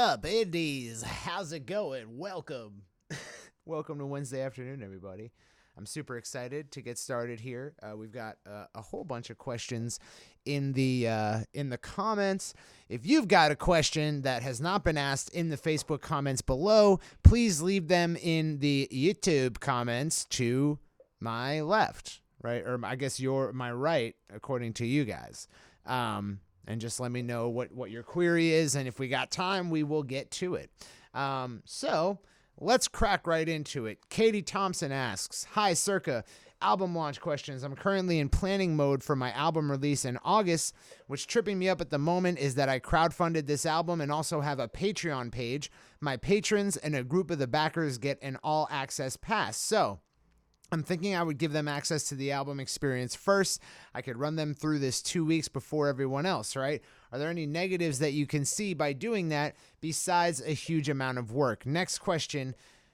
up, Indies? How's it going? Welcome. Welcome to Wednesday afternoon, everybody. I'm super excited to get started here. We've got a whole bunch of questions in the comments. If you've got a question that has not been asked in the Facebook comments below, please leave them in the YouTube comments to my left, right? Or I guess my right, according to you guys. And just let me know what your query is, and if we got time, we will get to it. So let's crack right into it. Katie Thompson asks, "Hi, Circa. Album launch questions. I'm currently in planning mode for my album release in August. What's tripping me up at the moment is that I crowdfunded this album and also have a Patreon page. My patrons and a group of the backers get an all-access pass. So I'm thinking I would give them access to the album experience first. I could run them through this 2 weeks before everyone else, right? Are there any negatives that you can see by doing that besides a huge amount of work?" Next question.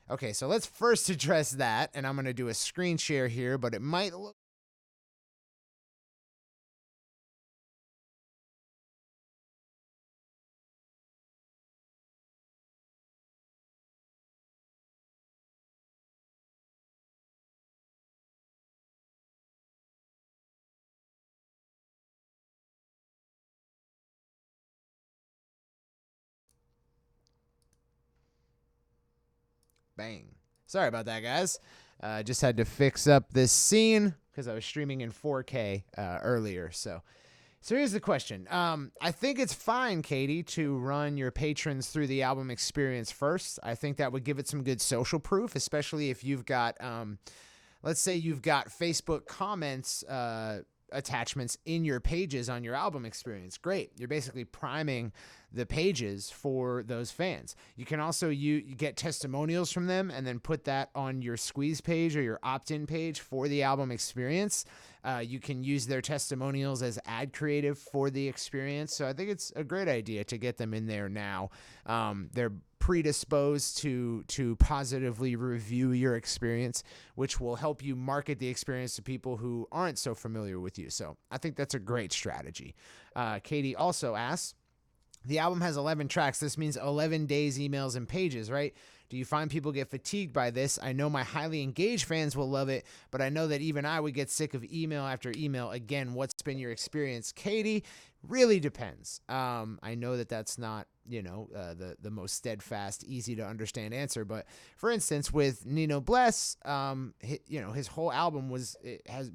Okay, so let's first address that, and I'm going to do a screen share here, but it might look... Bang. Sorry about that, guys. Just had to fix up this scene because I was streaming in 4K earlier. So here's the question. I think it's fine, Katie, to run your patrons through the album experience first. I think that would give it some good social proof, especially if you've got, let's say you've got Facebook comments attachments in your pages on your album experience. Great. You're basically priming the pages for those fans. You can also you get testimonials from them and then put that on your squeeze page or your opt-in page for the album experience. You can use their testimonials as ad creative for the experience. So I think it's a great idea to get them in there now. They're predisposed to positively review your experience, which will help you market the experience to people who aren't so familiar with you. So I think that's a great strategy. Katie also asks, "The album has 11 tracks. This means 11 days, emails, and pages, right? Do you find people get fatigued by this? I know my highly engaged fans will love it, but I know that even I would get sick of email after email. Again, what's been your experience?" Katie, really depends. I know that that's not, the most steadfast, easy to understand answer. But for instance, with Nino Bless, his whole album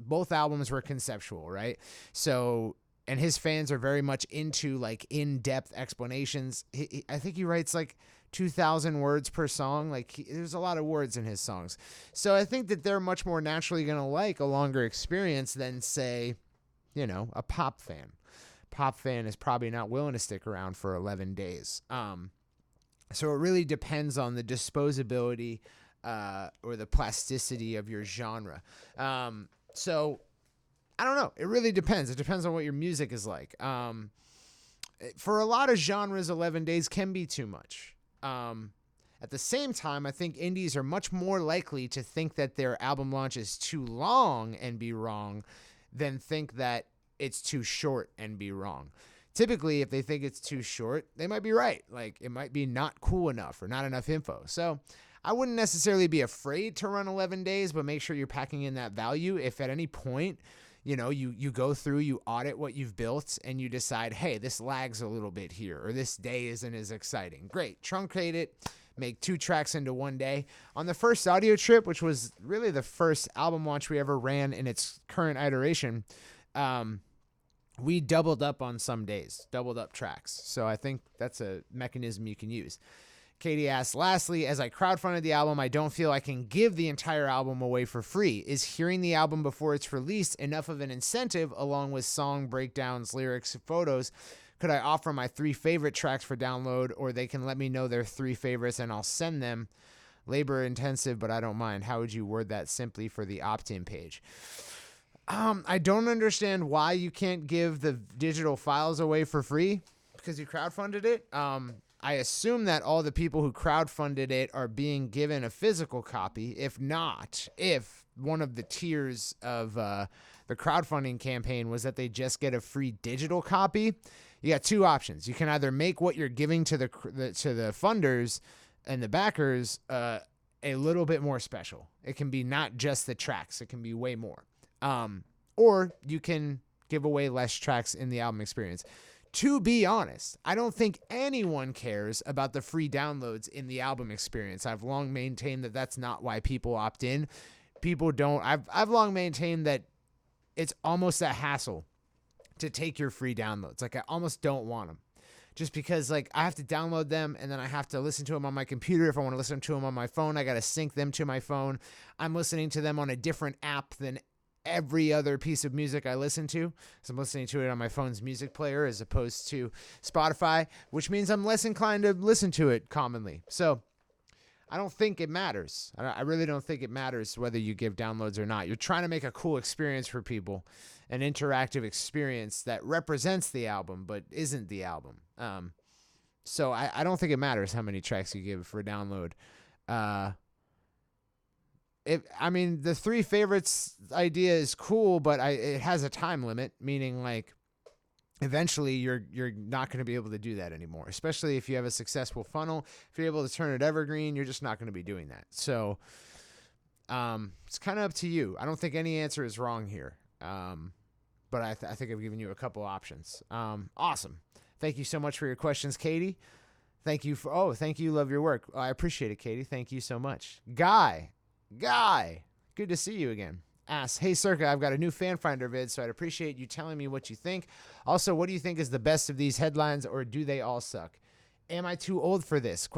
both albums were conceptual, right? So, and his fans are very much into like in-depth explanations. I think he writes like 2,000 words per song. There's a lot of words in his songs. So I think that they're much more naturally going to like a longer experience than, say, a pop fan. Pop fan is probably not willing to stick around for 11 days. So it really depends on the disposability or the plasticity of your genre. So I don't know. It really depends. It depends on what your music is like. For a lot of genres, 11 days can be too much. At the same time, I think indies are much more likely to think that their album launch is too long and be wrong than think that it's too short and be wrong. Typically, if they think it's too short, they might be right. Like, it might be not cool enough or not enough info. So I wouldn't necessarily be afraid to run 11 days, but make sure you're packing in that value. If at any point, you go through, you audit what you've built, and you decide, hey, this lags a little bit here, or this day isn't as exciting. Great. Truncate it. Make 2 tracks into 1 day. On the first audio trip, which was really the first album launch we ever ran in its current iteration, we doubled up on some days, doubled up tracks. So I think that's a mechanism you can use. Katie asks, "Lastly, as I crowdfunded the album, I don't feel I can give the entire album away for free. Is hearing the album before it's released enough of an incentive, along with song breakdowns, lyrics, photos? Could I offer my 3 favorite tracks for download, or they can let me know their 3 favorites and I'll send them? Labor intensive, but I don't mind. How would you word that simply for the opt-in page?" I don't understand why you can't give the digital files away for free because you crowdfunded it. I assume that all the people who crowdfunded it are being given a physical copy. If one of the tiers of the crowdfunding campaign was that they just get a free digital copy. You got two options. You can either make what you're giving to the funders and the backers a little bit more special. It can be not just the tracks. It can be way more. Or you can give away less tracks in the album experience. To be honest, I don't think anyone cares about the free downloads in the album experience. I've long maintained that that's not why people opt in. People don't. I've long maintained that it's almost a hassle to take your free downloads. Like, I almost don't want them. Just because, like, I have to download them and then I have to listen to them on my computer. If I want to listen to them on my phone, I got to sync them to my phone. I'm listening to them on a different app than every other piece of music I listen to. So I'm listening to it on my phone's music player as opposed to Spotify, which means I'm less inclined to listen to it commonly. So I don't think it matters. I really don't think it matters whether you give downloads or not. You're trying to make a cool experience for people, an interactive experience that represents the album but isn't the album. So I don't think it matters how many tracks you give for a download. The 3 favorites idea is cool, but it has a time limit, meaning like eventually you're not going to be able to do that anymore, especially if you have a successful funnel. If you're able to turn it evergreen, you're just not going to be doing that. So it's kind of up to you. I don't think any answer is wrong here, but I think I've given you a couple options. Awesome. Thank you so much for your questions, Katie. Thank you. Love your work. I appreciate it, Katie. Thank you so much. Guy, good to see you again. Asks, hey, Circa, I've got a new fan finder vid, so I'd appreciate you telling me what you think. Also, what do you think is the best of these headlines, or do they all suck? Am I too old for this? ?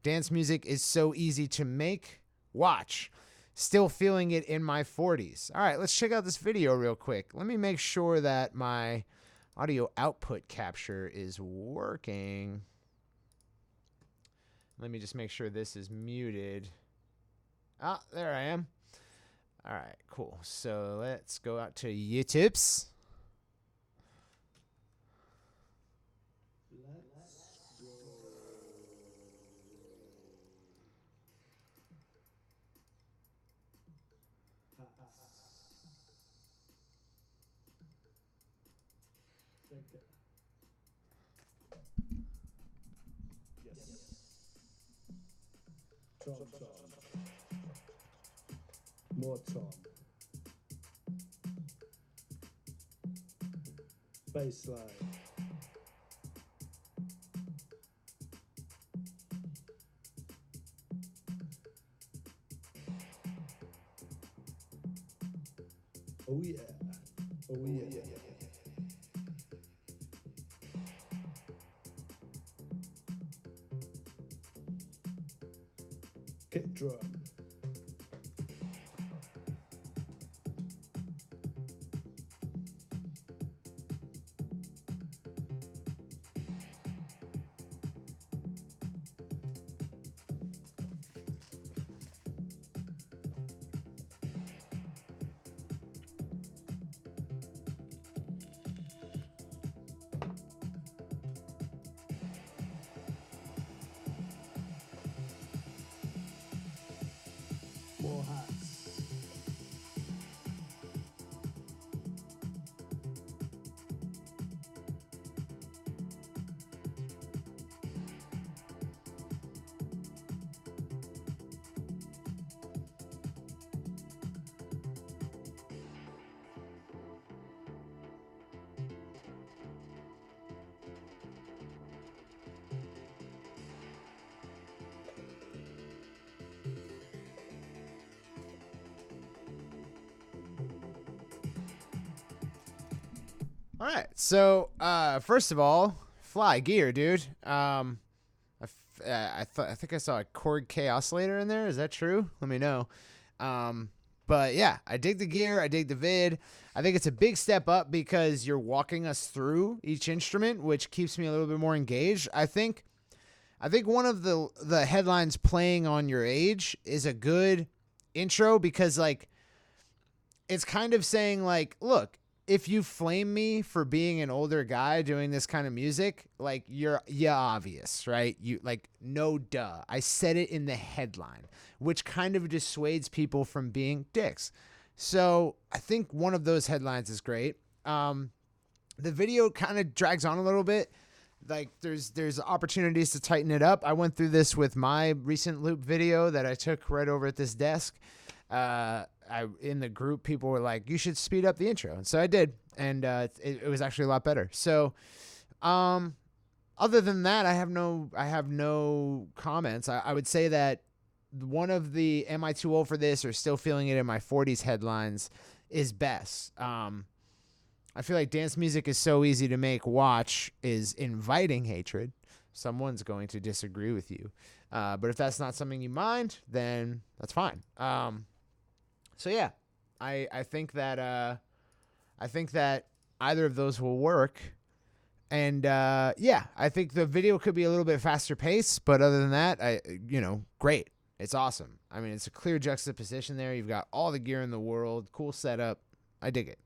Dance music is so easy to make. Watch. Still feeling it in my 40s. All right, let's check out this video real quick. Let me make sure that my audio output capture is working. Let me just make sure this is muted. Ah, there I am. All right, cool. So let's go out to YouTube's. More Tom. Baseline. Oh yeah. Oh yeah. Kick drum. More hats. All right. So, first of all, fly gear, dude. I think I saw a Korg K oscillator in there. Is that true? Let me know. But yeah, I dig the gear. I dig the vid. I think it's a big step up because you're walking us through each instrument, which keeps me a little bit more engaged. I think one of the headlines playing on your age is a good intro because like it's kind of saying like, look, if you flame me for being an older guy doing this kind of music, like you're obvious, right? You like no duh. I said it in the headline, which kind of dissuades people from being dicks. So I think one of those headlines is great. The video kind of drags on a little bit. Like there's opportunities to tighten it up. I went through this with my recent loop video that I took right over at this desk. In the group, people were like, you should speed up the intro. And so I did. And it was actually a lot better. So other than that, I have no comments. I would say that one of the am I too old for this or still feeling it in my 40s headlines is Bess. I feel like dance music is so easy to make. Watch is inviting hatred. Someone's going to disagree with you. But if that's not something you mind, then that's fine. So yeah, I think that either of those will work. And yeah, I think the video could be a little bit faster paced, but other than that, great. It's awesome. I mean, it's a clear juxtaposition there. You've got all the gear in the world, cool setup. I dig it.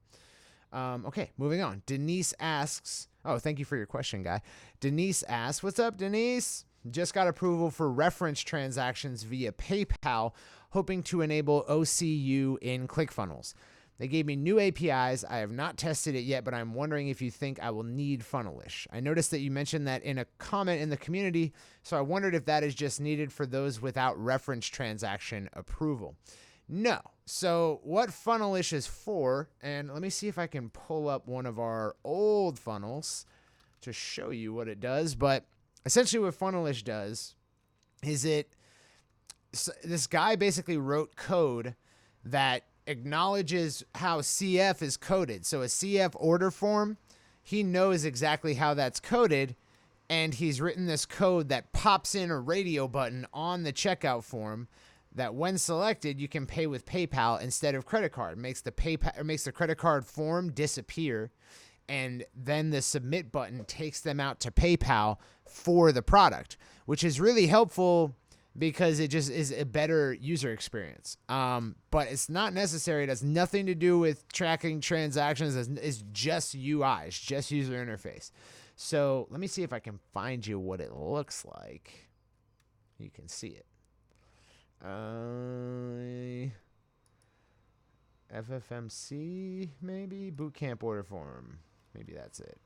Okay, moving on. Denise asks, oh, thank you for your question, guy. Denise asks, what's up, Denise? Just got approval for reference transactions via PayPal, hoping to enable OCU in ClickFunnels. They gave me new APIs. I have not tested it yet, but I'm wondering if you think I will need Funnelish. I noticed that you mentioned that in a comment in the community, so I wondered if that is just needed for those without reference transaction approval. No. So what Funnelish is for, and let me see if I can pull up one of our old funnels to show you what it does. But essentially what Funnelish does is this guy basically wrote code that acknowledges how CF is coded. So a CF order form, he knows exactly how that's coded, and he's written this code that pops in a radio button on the checkout form that when selected, you can pay with PayPal instead of credit card. Makes the credit card form disappear, and then the submit button takes them out to PayPal for the product, which is really helpful because it just is a better user experience. But it's not necessary. It has nothing to do with tracking transactions. It's just UI. It's just user interface. So let me see if I can find you what it looks like. You can see it. FFMC, maybe? Bootcamp order form. Maybe that's it.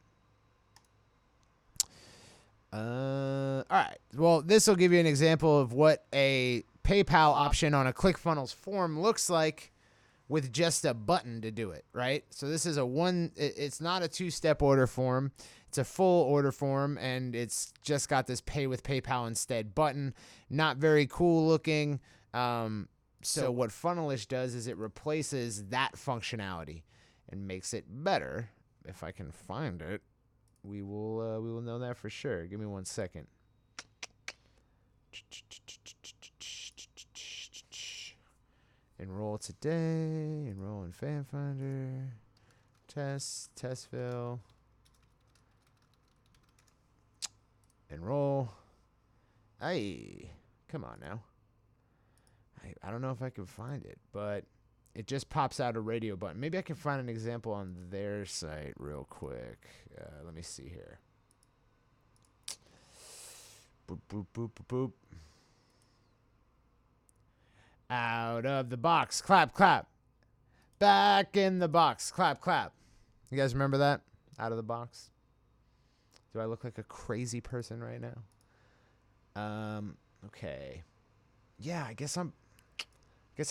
All right. Well, this will give you an example of what a PayPal option on a ClickFunnels form looks like with just a button to do it, right? So this is it's not a two-step order form. It's a full order form, and it's just got this pay with PayPal instead button. Not very cool looking. So what Funnelish does is it replaces that functionality and makes it better. If I can find it, we will know that for sure. Give me 1 second. Enroll today. Enroll in Fan Finder. Testville. Enroll. Hey, come on now. I don't know if I can find it, but it just pops out a radio button. Maybe I can find an example on their site real quick. Let me see here. Boop, boop, boop, boop, boop. Out of the box. Clap, clap. Back in the box. Clap, clap. You guys remember that? Out of the box? Do I look like a crazy person right now? Okay. Yeah, I guess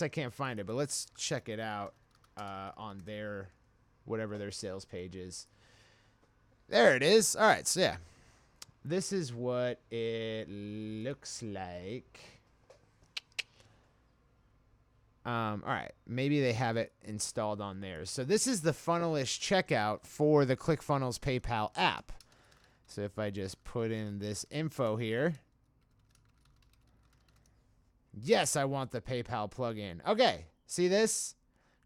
I can't find it, but let's check it out on their whatever their sales page is. There it is. All right, so yeah. This is what it looks like. All right, maybe they have it installed on theirs. So this is the Funnelish checkout for the ClickFunnels PayPal app. So if I just put in this info here. Yes, I want the PayPal plugin. Okay, see this?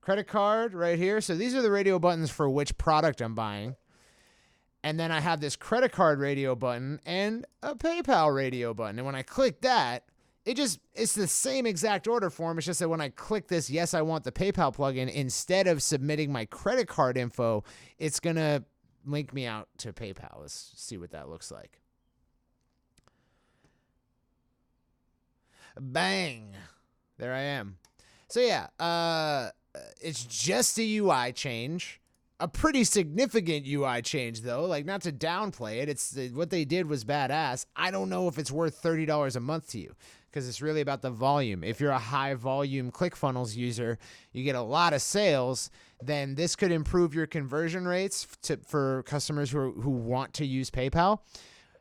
Credit card right here. So these are the radio buttons for which product I'm buying. And then I have this credit card radio button and a PayPal radio button. And when I click that, It's the same exact order form. It's just that when I click this, yes, I want the PayPal plugin, instead of submitting my credit card info, it's going to link me out to PayPal. Let's see what that looks like. Bang. There I am. So yeah, it's just a UI change. A pretty significant UI change, though. Like, not to downplay it. It's what they did was badass. I don't know if it's worth $30 a month to you, because it's really about the volume. If you're a high volume ClickFunnels user, you get a lot of sales, then this could improve your conversion rates for customers who want to use PayPal.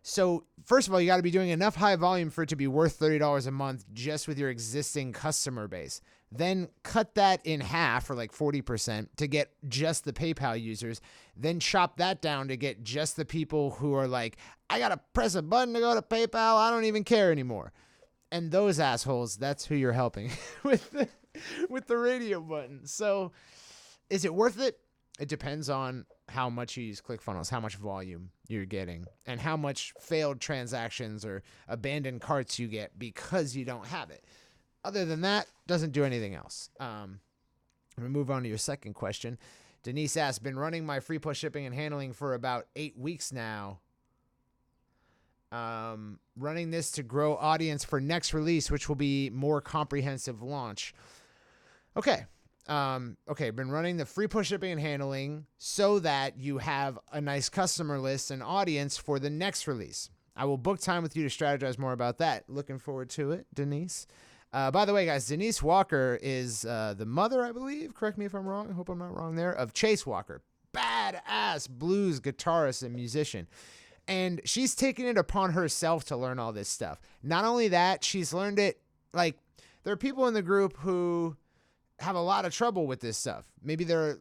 So first of all, you got to be doing enough high volume for it to be worth $30 a month just with your existing customer base. Then cut that in half, or like 40%, to get just the PayPal users. Then chop that down to get just the people who are like, I got to press a button to go to PayPal. I don't even care anymore. And those assholes, that's who you're helping with the radio button. So is it worth it? It depends on how much you use ClickFunnels, how much volume you're getting, and how much failed transactions or abandoned carts you get because you don't have it. Other than that, doesn't do anything else. I'm going to move on to your second question. Denise asks, been running my free plus shipping and handling for about 8 weeks now. Running this to grow audience for next release, which will be more comprehensive launch. Okay. Been running the free push shipping and handling so that you have a nice customer list and audience for the next release. I will book time with you to strategize more about that. Looking forward to it, Denise. By the way, guys, Denise Walker is the mother, I believe. Correct me if I'm wrong. I hope I'm not wrong there. Of Chase Walker. Badass blues guitarist and musician. And she's taken it upon herself to learn all this stuff. Not only that, she's learned it. Like, there are people in the group who have a lot of trouble with this stuff. Maybe they're,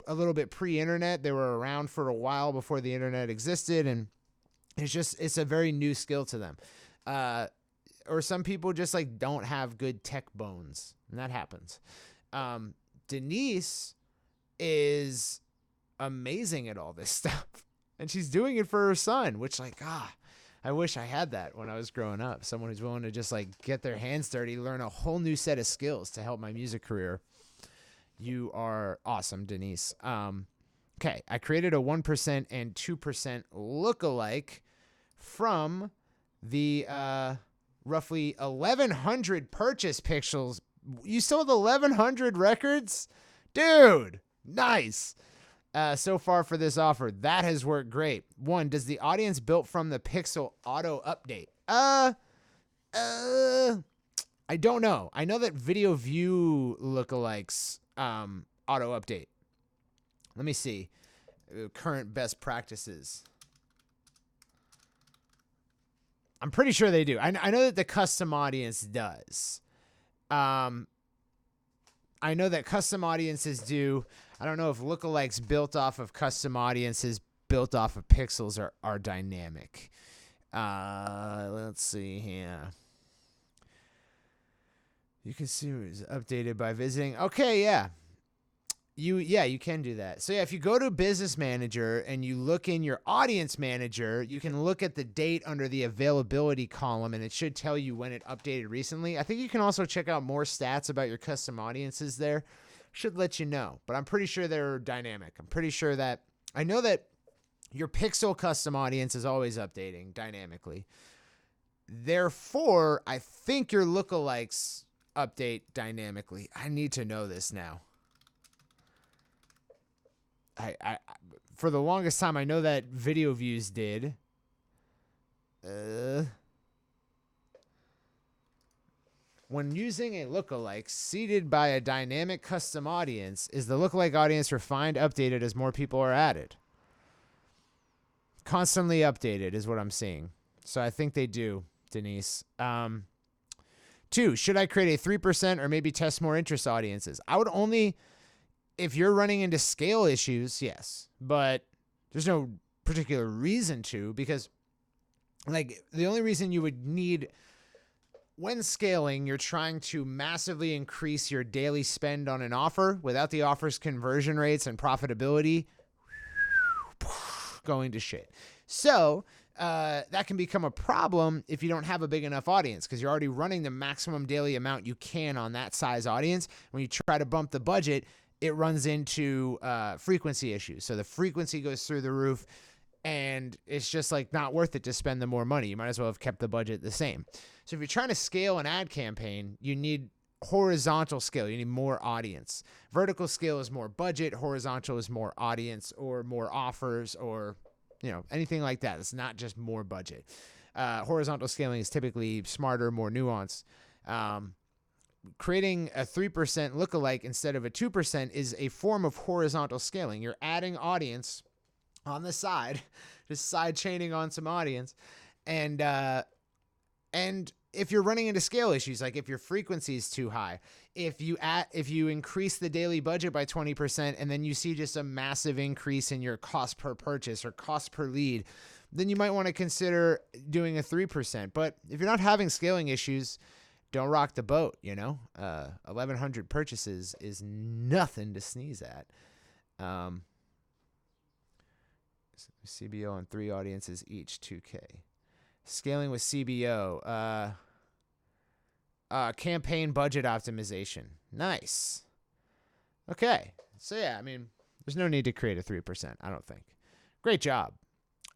a little bit pre-internet. They were around for a while before the internet existed. And it's a very new skill to them. Or some people just don't have good tech bones, and that happens. Denise is amazing at all this stuff, and she's doing it for her son, which I wish I had that when I was growing up. Someone who's willing to just get their hands dirty, learn a whole new set of skills to help my music career. You are awesome, Denise. Okay, I created a 1% and 2% lookalike from the roughly 1,100 purchase pixels. You sold 1,100 records? Dude, nice. So far for this offer, that has worked great. 1, does the audience built from the pixel auto update? I don't know. I know that video view lookalikes auto update. Let me see. Current best practices. I'm pretty sure they do. I know that the custom audience does. I know that custom audiences do. I don't know if lookalikes built off of custom audiences built off of pixels are dynamic. Let's see here. You can see it was updated by visiting. Okay, yeah. You can do that. So yeah, if you go to Business Manager and you look in your Audience Manager, you can look at the date under the availability column, and it should tell you when it updated recently. I think you can also check out more stats about your custom audiences there. Should let you know, but I'm pretty sure they're dynamic. I'm pretty sure that I know that your pixel custom audience is always updating dynamically. Therefore, I think your lookalikes update dynamically. I need to know this now. I for the longest time, I know that video views did. When using a lookalike seeded by a dynamic custom audience, is the lookalike audience refined, updated as more people are added? Constantly updated is what I'm seeing. So I think they do, Denise. 2, should I create a 3% or maybe test more interest audiences? I would only... If you're running into scale issues, yes, but there's no particular reason to, because the only reason you would need, when scaling, you're trying to massively increase your daily spend on an offer without the offer's conversion rates and profitability going to shit. So that can become a problem if you don't have a big enough audience, because you're already running the maximum daily amount you can on that size audience. When you try to bump the budget, it runs into frequency issues. So the frequency goes through the roof, and it's just like not worth it to spend the more money. You might as well have kept the budget the same. So if you're trying to scale an ad campaign, you need horizontal scale. You need more audience. Vertical scale is more budget. Horizontal is more audience or more offers or, anything like that. It's not just more budget. Horizontal scaling is typically smarter, more nuanced. Creating a 3% lookalike instead of a 2% is a form of horizontal scaling. You're adding audience on the side, just side chaining on some audience. And if you're running into scale issues, like if your frequency is too high, if you increase the daily budget by 20% and then you see just a massive increase in your cost per purchase or cost per lead, then you might want to consider doing a 3%. But if you're not having scaling issues, don't rock the boat. 1,100 purchases is nothing to sneeze at. CBO on 3 audiences each, 2K. Scaling with CBO. Campaign budget optimization. Nice. Okay. So yeah, there's no need to create a 3%, I don't think. Great job.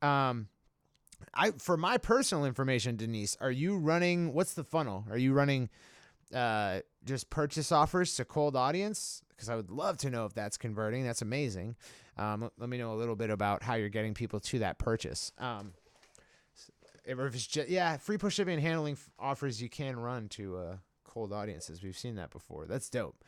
For my personal information, Denise, are you running, what's the funnel? Are you running just purchase offers to cold audience? Because I would love to know if that's converting. That's amazing. Let me know a little bit about how you're getting people to that purchase. If it's just, free push shipping and handling offers you can run to cold audiences. We've seen that before. That's dope.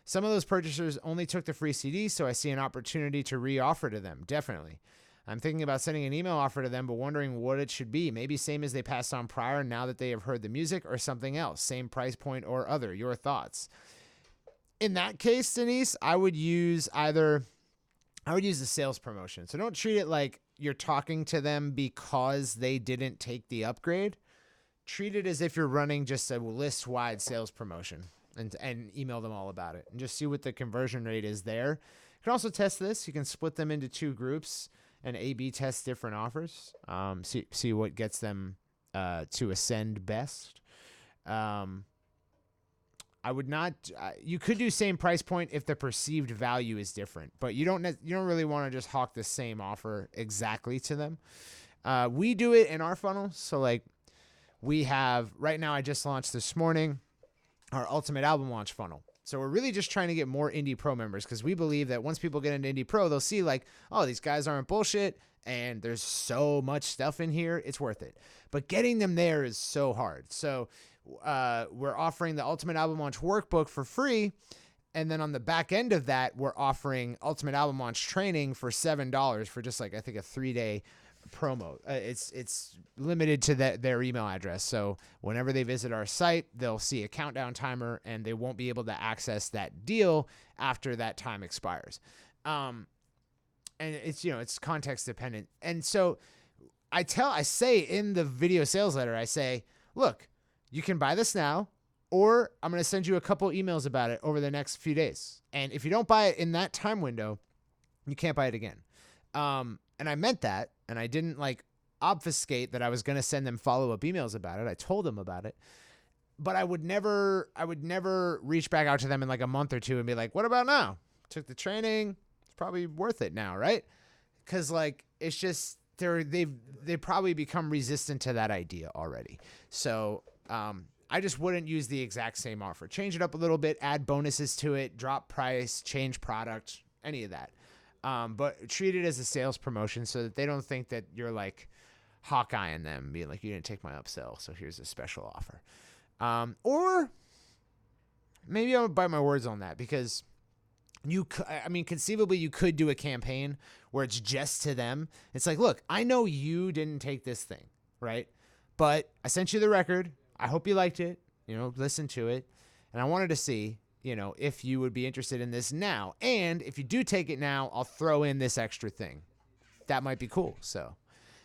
Some of those purchasers only took the free CD, so I see an opportunity to re-offer to them. Definitely. I'm thinking about sending an email offer to them, but wondering what it should be. Maybe same as they passed on prior now that they have heard the music, or something else. Same price point or other. Your thoughts? In that case, Denise, I would use the sales promotion. So don't treat it like you're talking to them because they didn't take the upgrade. Treat it as if you're running just a list-wide sales promotion and email them all about it and just see what the conversion rate is there. You can also test this. You can split them into 2 groups and A/B test different offers. See what gets them to ascend best. I would not. You could do same price point if the perceived value is different, but you don't really want to just hawk the same offer exactly to them. We do it in our funnel. So like we have right now, I just launched this morning our ultimate album launch funnel. So we're really just trying to get more Indie Pro members, because we believe that once people get into Indie Pro, they'll see like, oh, these guys aren't bullshit and there's so much stuff in here. It's worth it. But getting them there is so hard. So we're offering the Ultimate Album Launch Workbook for free. And then on the back end of that, we're offering Ultimate Album Launch Training for $7 for just like, I think, a 3-day promo. It's limited to their email address. So whenever they visit our site, they'll see a countdown timer and they won't be able to access that deal after that time expires. And it's context dependent. And so I say in the video sales letter, I say, look, you can buy this now, or I'm going to send you a couple emails about it over the next few days. And if you don't buy it in that time window, you can't buy it again. And I meant that. And I didn't like obfuscate that I was going to send them follow-up emails about it. I told them about it, but I would never reach back out to them in like a month or two and be like, what about now? Took the training. It's probably worth it now. Right. Cause like, it's just, they probably become resistant to that idea already. So, I just wouldn't use the exact same offer. Change it up a little bit, add bonuses to it, drop price, change product, any of that. But treat it as a sales promotion so that they don't think that you're like Hawkeyeing them, being like, you didn't take my upsell, so here's a special offer. Or maybe I would bite my words on that, because conceivably you could do a campaign where it's just to them. It's like, look, I know you didn't take this thing, right? But I sent you the record. I hope you liked it, listen to it. And I wanted to see, if you would be interested in this now. And if you do take it now, I'll throw in this extra thing. That might be cool. So,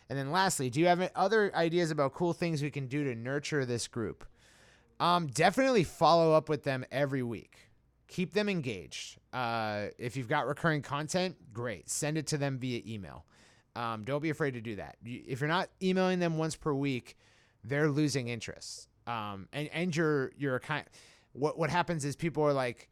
and then lastly, do you have other ideas about cool things we can do to nurture this group? Definitely follow up with them every week. Keep them engaged. If you've got recurring content, great. Send it to them via email. Don't be afraid to do that. If you're not emailing them once per week, they're losing interest. And you're kind. What happens is people are like,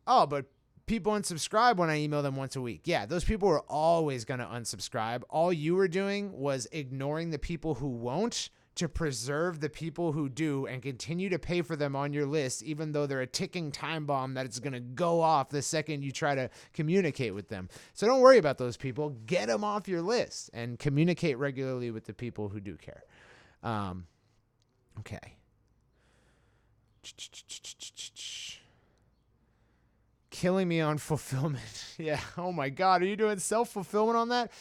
oh, but people unsubscribe when I email them once a week. Yeah, those people are always going to unsubscribe. All you were doing was ignoring the people who won't to preserve the people who do and continue to pay for them on your list, even though they're a ticking time bomb that it's going to go off the second you try to communicate with them. So don't worry about those people. Get them off your list and communicate regularly with the people who do care. Okay. Killing me on fulfillment. Yeah. Oh my God. Are you doing self-fulfillment on that?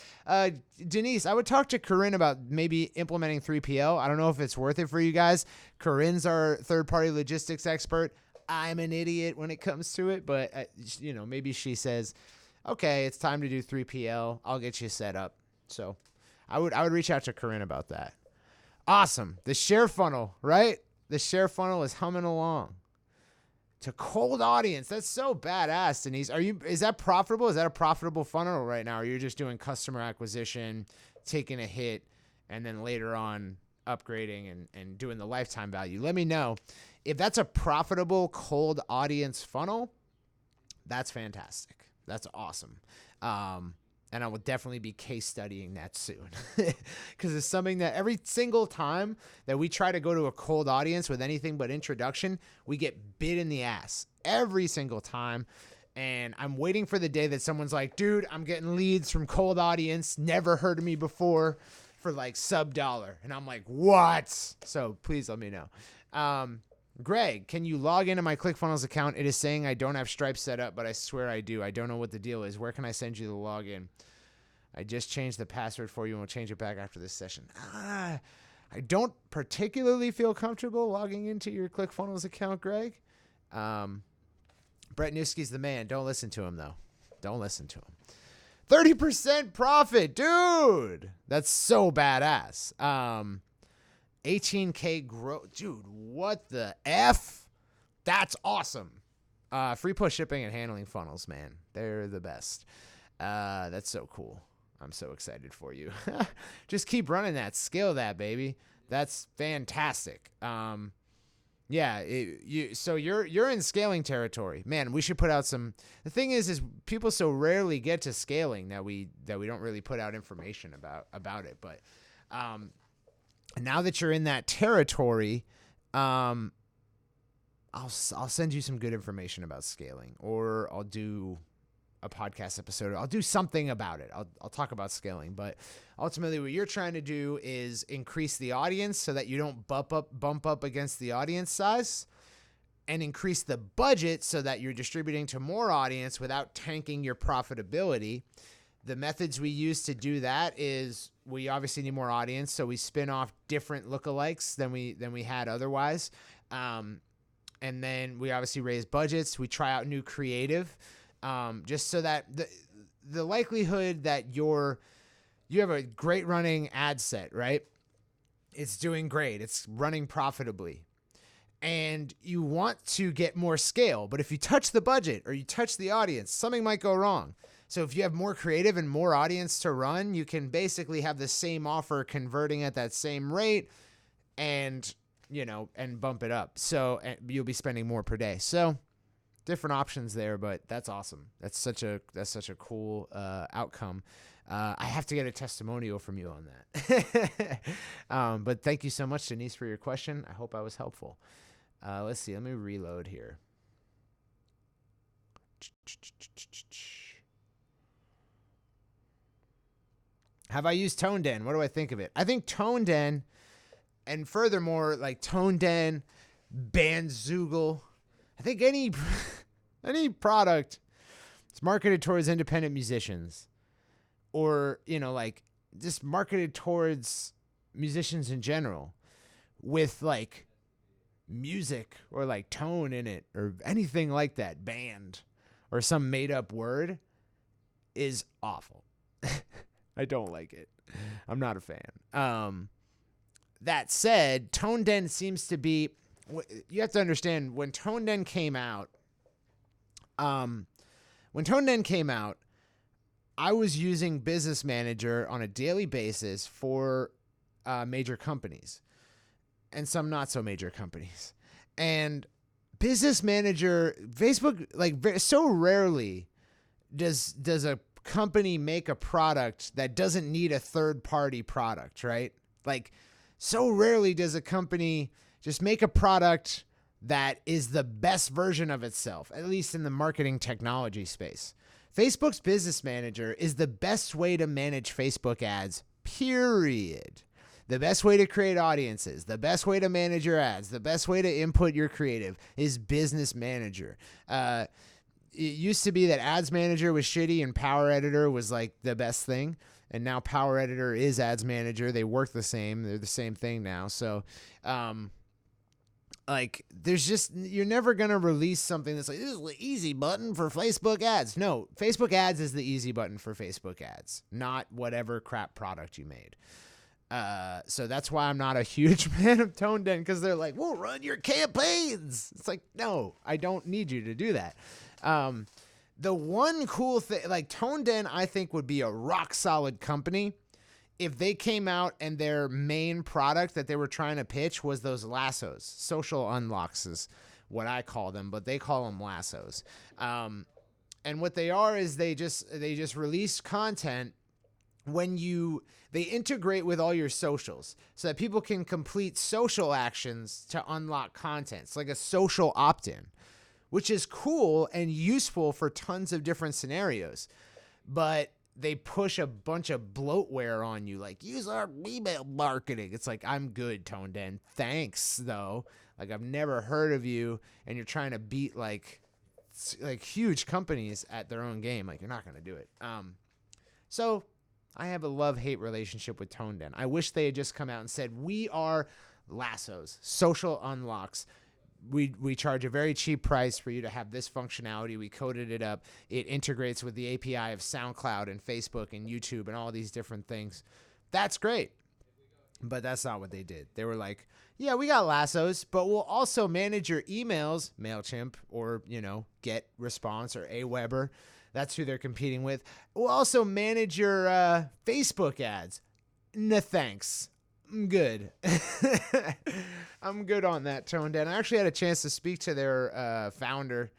Denise, I would talk to Corinne about maybe implementing 3PL. I don't know if it's worth it for you guys. Corinne's our third-party logistics expert. I'm an idiot when it comes to it, but maybe she says, okay, it's time to do 3PL. I'll get you set up. So I would reach out to Corinne about that. Awesome. The share funnel, right? The share funnel is humming along. To cold audience. That's so badass, Denise. Is that profitable? Is that a profitable funnel right now? Or you're just doing customer acquisition, taking a hit, and then later on upgrading and doing the lifetime value? Let me know. If that's a profitable cold audience funnel, that's fantastic. That's awesome. And I will definitely be case studying that soon because it's something that every single time that we try to go to a cold audience with anything but introduction, we get bit in the ass every single time. And I'm waiting for the day that someone's like, dude, I'm getting leads from cold audience. Never heard of me before for like $1. And I'm like, what? So please let me know. Greg, can you log into my ClickFunnels account? It is saying I don't have Stripe set up, but I swear I do. I don't know what the deal is. Where can I send you the login? I just changed the password for you and we'll change it back after this session. I don't particularly feel comfortable logging into your ClickFunnels account, Greg. Brett Newski's the man. Don't listen to him, though. Don't listen to him. 30% profit, dude. That's so badass. 18K growth. Dude, what the F? That's awesome. Free push shipping and handling funnels, man. They're the best. That's so cool. I'm so excited for you. Just keep running that. Scale that, baby. That's fantastic. Yeah, so you're in scaling territory. Man, we should put out some. The thing is people so rarely get to scaling that we don't really put out information about it. But now that you're in that territory, I'll send you some good information about scaling, or I'll do a podcast episode. I'll do something about it. I'll talk about scaling, but ultimately what you're trying to do is increase the audience so that you don't bump up against the audience size, and increase the budget so that you're distributing to more audience without tanking your profitability. The methods we use to do that is we obviously need more audience, so we spin off different lookalikes than we had otherwise. And then we obviously raise budgets. We try out new creative, just so that the likelihood that you have a great running ad set, right? It's doing great. It's running profitably. And you want to get more scale, but if you touch the budget or you touch the audience, something might go wrong. So if you have more creative and more audience to run, you can basically have the same offer converting at that same rate and bump it up. So you'll be spending more per day. So different options there, but that's awesome. That's such a cool outcome. I have to get a testimonial from you on that. But thank you so much, Denise, for your question. I hope I was helpful. Let's see. Let me reload here. Have I used ToneDen? What do I think of it? I think ToneDen, and furthermore, like ToneDen, Bandzoogle, I think any product that's marketed towards independent musicians, or just marketed towards musicians in general, with like music or like tone in it or anything like that, band or some made up word, is awful. I don't like it. I'm not a fan. That said, ToneDen seems to be, you have to understand, when ToneDen came out, I was using Business Manager on a daily basis for major companies and some not so major companies. And Business Manager, Facebook, like so rarely does a company make a product that doesn't need a third party product, right? Like so rarely does a company just make a product that is the best version of itself, at least in the marketing technology space. Facebook's Business Manager is the best way to manage Facebook ads, period. The best way to create audiences, the best way to manage your ads, the best way to input your creative is Business Manager. It used to be that Ads Manager was shitty and Power Editor was like the best thing. And now Power Editor is Ads Manager. They work the same. They're the same thing now. So, like, there's just, you're never going to release something that's like, this is the easy button for Facebook ads. No, Facebook ads is the easy button for Facebook ads, not whatever crap product you made. So that's why I'm not a huge fan of ToneDen, because they're like, we'll run your campaigns. It's like, no, I don't need you to do that. The one cool thing, like ToneDen, I think would be a rock solid company if they came out and their main product that they were trying to pitch was those lassos, social unlocks is what I call them, but they call them lassos. And what they are is they just release content when they integrate with all your socials so that people can complete social actions to unlock content. It's like a social opt-in, which is cool and useful for tons of different scenarios. But they push a bunch of bloatware on you, like use our email marketing. It's like, I'm good, ToneDen. Thanks, though. Like, I've never heard of you, and you're trying to beat like huge companies at their own game. Like, you're not gonna do it. So I have a love-hate relationship with ToneDen. I wish they had just come out and said, we are lassos, social unlocks. We charge a very cheap price for you to have this functionality. We coded it up. It integrates with the API of SoundCloud and Facebook and YouTube and all these different things. That's great. But that's not what they did. They were like, yeah, we got lassos, but we'll also manage your emails, MailChimp or, Get Response or Aweber. That's who they're competing with. We'll also manage your Facebook ads. No thanks. I'm good. I'm good on that, ToneDen. I actually had a chance to speak to their founder.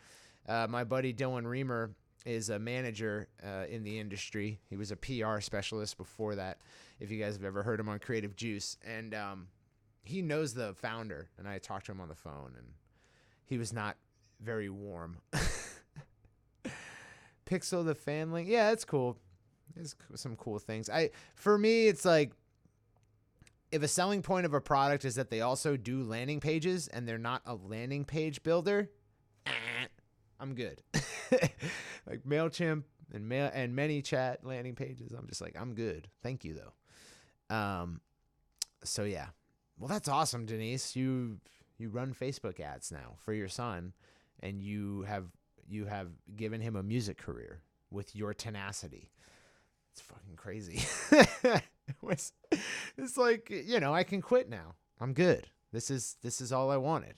My buddy Dylan Reamer is a manager in the industry. He was a PR specialist before that, if you guys have ever heard him on Creative Juice. And he knows the founder, and I talked to him on the phone, and he was not very warm. Pixel the fan link. Yeah, it's cool. There's some cool things. For me, it's like, if a selling point of a product is that they also do landing pages and they're not a landing page builder, I'm good. Like MailChimp and ManyChat landing pages, I'm just like, I'm good. Thank you, though. So yeah. Well, that's awesome, Denise. You run Facebook ads now for your son, and you have given him a music career with your tenacity. It's fucking crazy. It's like, I can quit now. I'm good. This is all I wanted.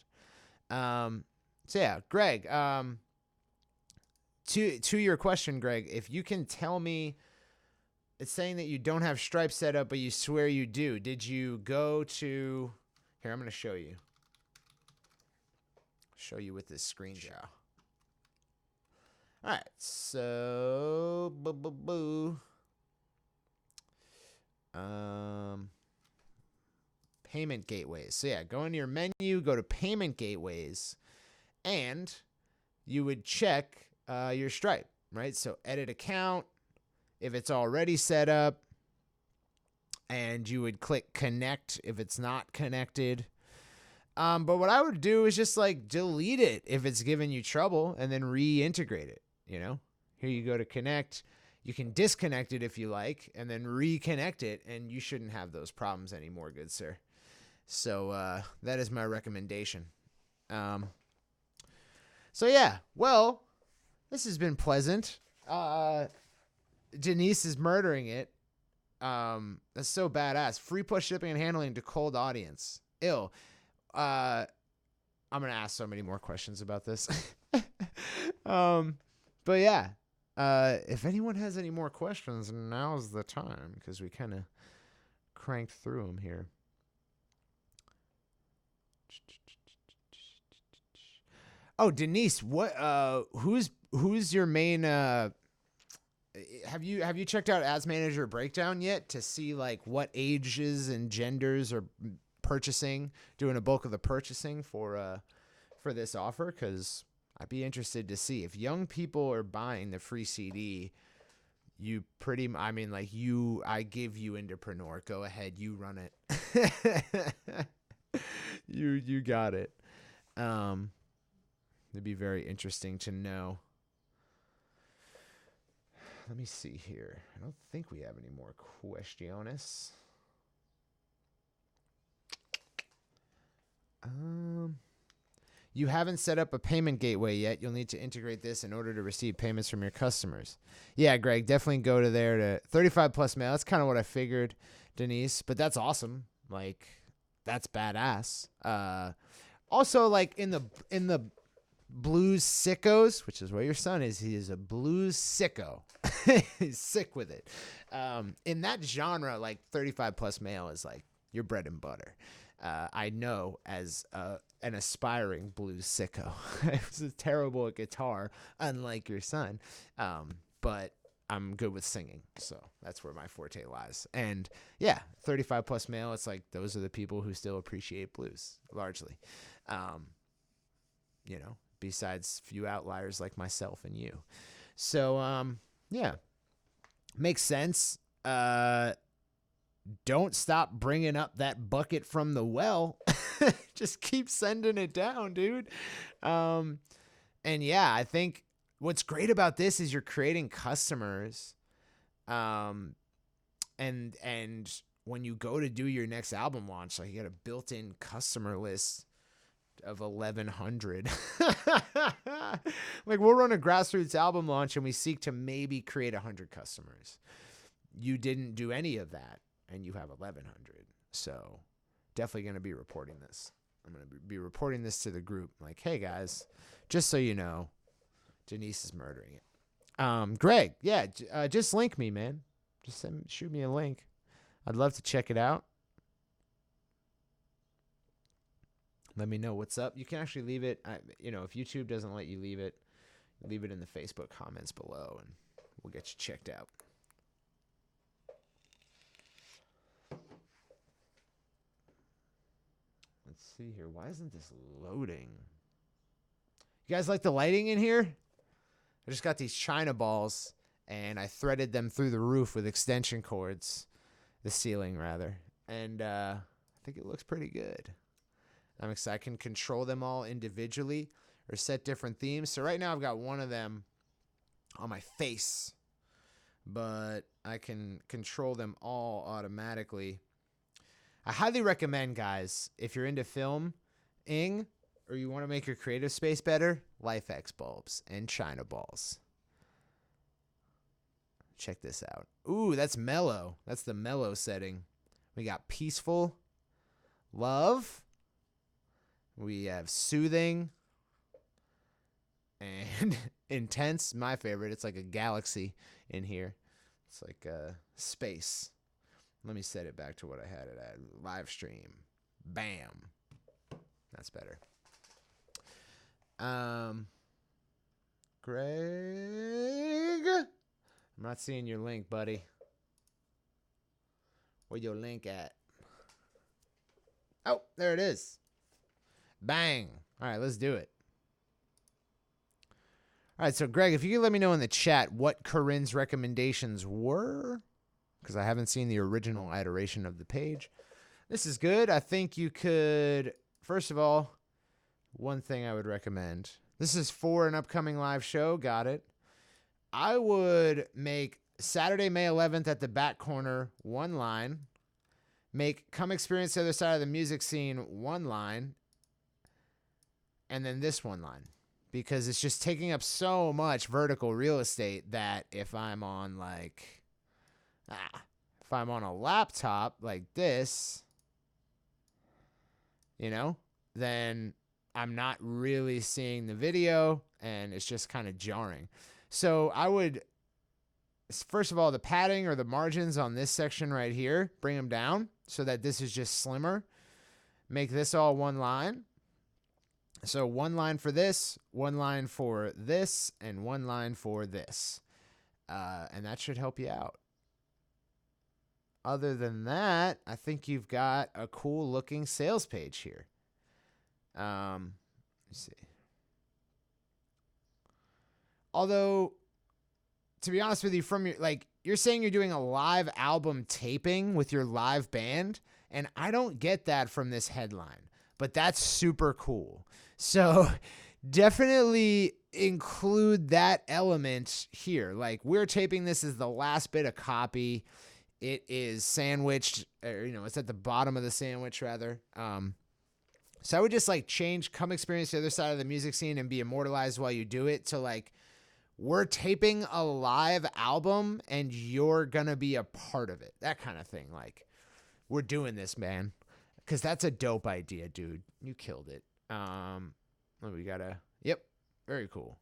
So yeah, Greg, to your question, Greg, if you can tell me, it's saying that you don't have Stripe set up, but you swear you do. Did you go to, here, I'm going to show you. Show you with this screen share. All right. So, payment gateways. So yeah, go into your menu, go to payment gateways, and you would check your Stripe, right? So edit account if it's already set up, and you would click connect if it's not connected. But what I would do is just like delete it if it's giving you trouble, and then reintegrate it. Here you go to connect. You can disconnect it if you like, and then reconnect it, and you shouldn't have those problems anymore, good sir. So that is my recommendation. So yeah, well, this has been pleasant. Denise is murdering it. That's so badass. Free push shipping and handling to cold audience. Ill. I'm gonna ask so many more questions about this. But yeah. If anyone has any more questions, now's the time because we kind of cranked through them here. Oh, Denise, what? Who's your main? Have you checked out Ads Manager Breakdown yet to see like what ages and genders are purchasing, doing a bulk of the purchasing for this offer? Because I'd be interested to see if young people are buying the free CD. I give you Entrepreneur. Go ahead, you run it. You got it. It'd be very interesting to know. Let me see here. I don't think we have any more questions. You haven't set up a payment gateway yet. You'll need to integrate this in order to receive payments from your customers. Yeah, Greg, definitely go to there to 35 plus mail. That's kind of what I figured, Denise, but that's awesome. Like, that's badass. Also, like in the blues sickos, which is where your son is, he is a blues sicko. He's sick with it. In that genre, like 35 plus mail is like your bread and butter. I know as an aspiring blues sicko. I was terrible at guitar, unlike your son, but I'm good with singing, so that's where my forte lies. And yeah, 35 plus male, it's like those are the people who still appreciate blues, largely. Besides few outliers like myself and you. So, yeah, makes sense. Don't stop bringing up that bucket from the well. Just keep sending it down, dude. And yeah, I think what's great about this is you're creating customers. And when you go to do your next album launch, like you got a built-in customer list of 1,100. Like we'll run a grassroots album launch and we seek to maybe create 100 customers. You didn't do any of that and you have 1,100. So definitely going to be reporting this. I'm going to be reporting this to the group. Like, hey guys, just so you know, Denise is murdering it. Greg, yeah, just link me, man. Just shoot me a link. I'd love to check it out. Let me know what's up. You can actually leave it, if YouTube doesn't let you leave it in the Facebook comments below and we'll get you checked out. Let's see here. Why isn't this loading? You guys like the lighting in here? I just got these China balls and I threaded them through the roof with extension cords, the ceiling rather. And I think it looks pretty good. I'm excited. I can control them all individually or set different themes. So right now I've got one of them on my face, but I can control them all automatically. I highly recommend, guys, if you're into filming or you want to make your creative space better, LifeX bulbs and China balls. Check this out. Ooh, that's mellow. That's the mellow setting. We got peaceful, love. We have soothing and intense. My favorite. It's like a galaxy in here. It's like space. Let me set it back to what I had it at. Live stream. Bam. That's better. Greg, I'm not seeing your link, buddy. Where your link at? Oh, there it is. Bang. All right, let's do it. All right, so Greg, if you could let me know in the chat what Corinne's recommendations were, because I haven't seen the original iteration of the page. This is good. I think you could, first of all, one thing I would recommend. This is for an upcoming live show. Got it. I would make Saturday, May 11th at the back corner, one line. Make Come Experience the Other Side of the Music Scene, one line. And then this one line. Because it's just taking up so much vertical real estate that if I'm on if I'm on a laptop like this, then I'm not really seeing the video and it's just kind of jarring. So I would, first of all, the padding or the margins on this section right here, bring them down so that this is just slimmer. Make this all one line. So one line for this, one line for this, and one line for this. And that should help you out. Other than that, I think you've got a cool looking sales page here. Let's see. Although, to be honest with you, from your, like, you're saying you're doing a live album taping with your live band, and I don't get that from this headline, but that's super cool. So definitely include that element here. Like, we're taping this as the last bit of copy. It is sandwiched, or, it's at the bottom of the sandwich rather. So I would just like change come experience the other side of the music scene and be immortalized while you do it to like, we're taping a live album and you're going to be a part of it. That kind of thing. Like, we're doing this, man. Because that's a dope idea, dude. You killed it. We got yep, very cool.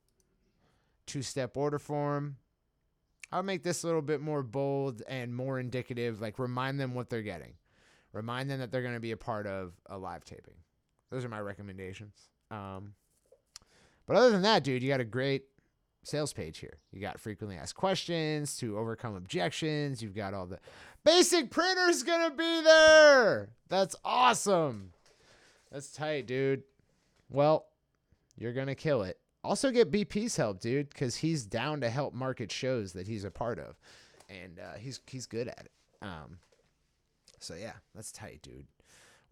2-step order form. I'll make this a little bit more bold and more indicative. Like, remind them what they're getting. Remind them that they're going to be a part of a live taping. Those are my recommendations. But other than that, dude, you got a great sales page here. You got frequently asked questions to overcome objections. You've got all the basic printers going to be there. That's awesome. That's tight, dude. Well, you're going to kill it. Also get BP's help, dude, because he's down to help market shows that he's a part of. And he's good at it. So, yeah, that's tight, dude.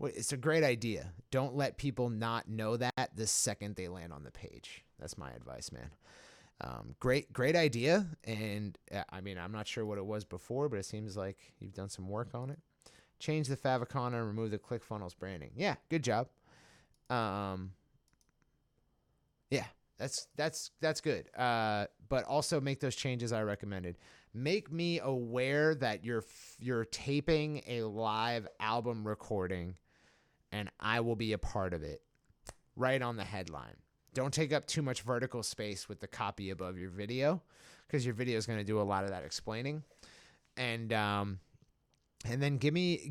It's a great idea. Don't let people not know that the second they land on the page. That's my advice, man. Great idea. And I mean, I'm not sure what it was before, but it seems like you've done some work on it. Change the favicon and remove the ClickFunnels branding. Yeah, good job. Yeah, that's good. But also make those changes I recommended. Make me aware that you're taping a live album recording, and I will be a part of it. Right on the headline. Don't take up too much vertical space with the copy above your video, because your video is going to do a lot of that explaining. And then give me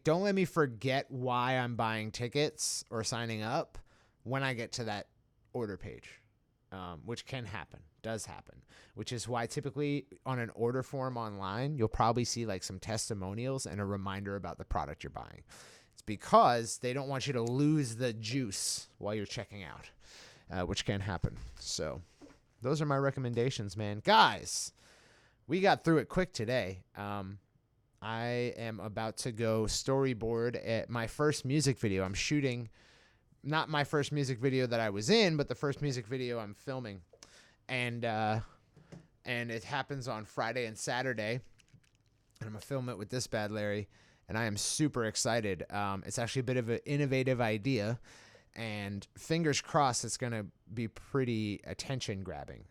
don't let me forget why I'm buying tickets or signing up when I get to that order page, which does happen, which is why typically on an order form online, you'll probably see like some testimonials and a reminder about the product you're buying. It's because they don't want you to lose the juice while you're checking out, which can happen. So those are my recommendations, man. Guys, we got through it quick today. I am about to go storyboard at my first music video. I'm shooting, not my first music video that I was in, but the first music video I'm filming. And it happens on Friday and Saturday. And I'm going to film it with this bad Larry. And I am super excited. It's actually a bit of an innovative idea. And fingers crossed it's going to be pretty attention-grabbing.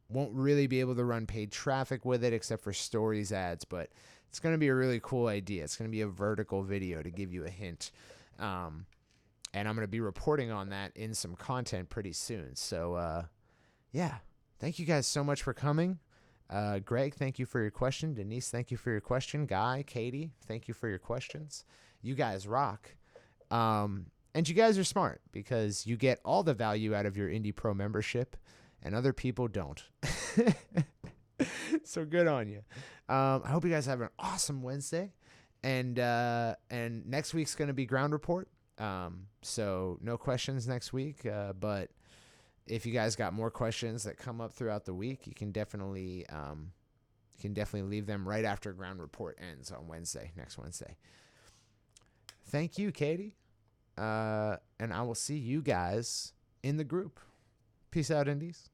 Won't really be able to run paid traffic with it except for stories ads. But it's going to be a really cool idea. It's going to be a vertical video to give you a hint. And I'm going to be reporting on that in some content pretty soon. So, yeah. Thank you guys so much for coming. Greg, thank you for your question. Denise, thank you for your question. Guy, Katie, thank you for your questions. You guys rock. And you guys are smart because you get all the value out of your Indie Pro membership and other people don't. So good on you. I hope you guys have an awesome Wednesday. And next week's going to be ground report. So no questions next week. But if you guys got more questions that come up throughout the week, you can definitely leave them right after ground report ends on next Wednesday. Thank you, Katie. And I will see you guys in the group. Peace out, Indies.